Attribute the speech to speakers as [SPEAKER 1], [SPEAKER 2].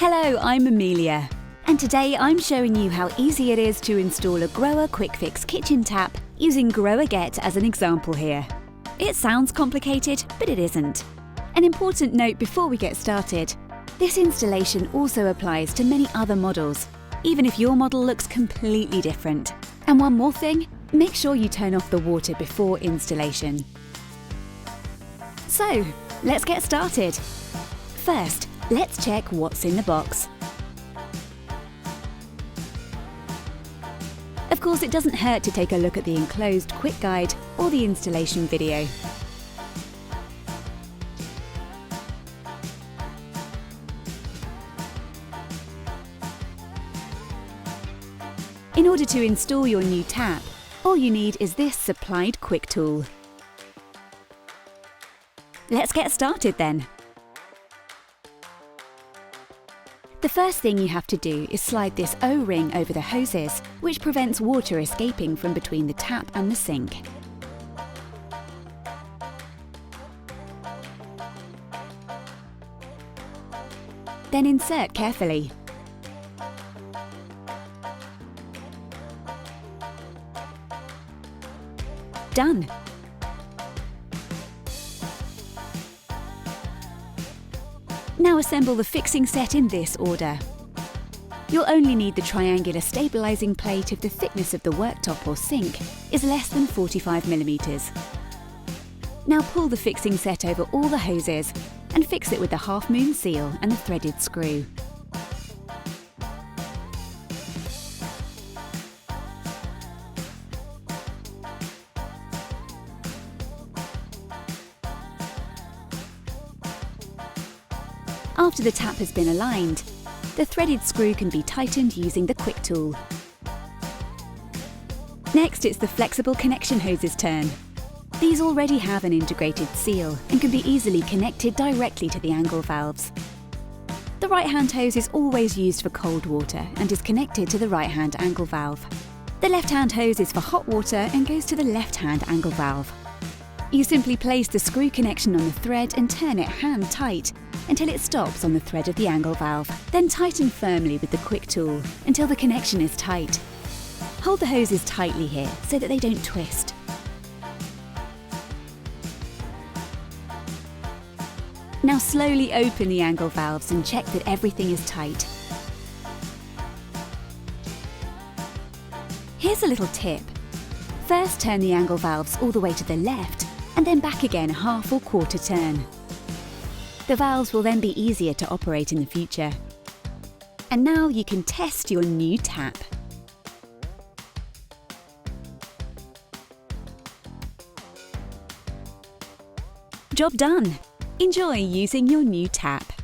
[SPEAKER 1] Hello, I'm Amelia, and today I'm showing you how easy it is to install a GROHE QuickFix kitchen tap using GROHE Get as an example here. It sounds complicated, but it isn't. An important note before we get started, this installation also applies to many other models, even if your model looks completely different. And one more thing, make sure you turn off the water before installation. So, let's get started. First, let's check what's in the box. Of course, it doesn't hurt to take a look at the enclosed quick guide or the installation video. In order to install your new tap, all you need is this supplied Quicktool. Let's get started then. The first thing you have to do is slide this O-ring over the hoses, which prevents water escaping from between the tap and the sink. Then insert carefully. Done. Now assemble the fixing set in this order. You'll only need the triangular stabilising plate if the thickness of the worktop or sink is less than 45mm. Now pull the fixing set over all the hoses and fix it with the half-moon seal and the threaded screw. After the tap has been aligned, the threaded screw can be tightened using the Quicktool. Next, it's the flexible connection hoses' turn. These already have an integrated seal and can be easily connected directly to the angle valves. The right-hand hose is always used for cold water and is connected to the right-hand angle valve. The left-hand hose is for hot water and goes to the left-hand angle valve. You simply place the screw connection on the thread and turn it hand tight until it stops on the thread of the angle valve. Then tighten firmly with the Quicktool until the connection is tight. Hold the hoses tightly here so that they don't twist. Now slowly open the angle valves and check that everything is tight. Here's a little tip. First turn the angle valves all the way to the left and then back again half or quarter turn. The valves will then be easier to operate in the future. And now you can test your new tap. Job done! Enjoy using your new tap.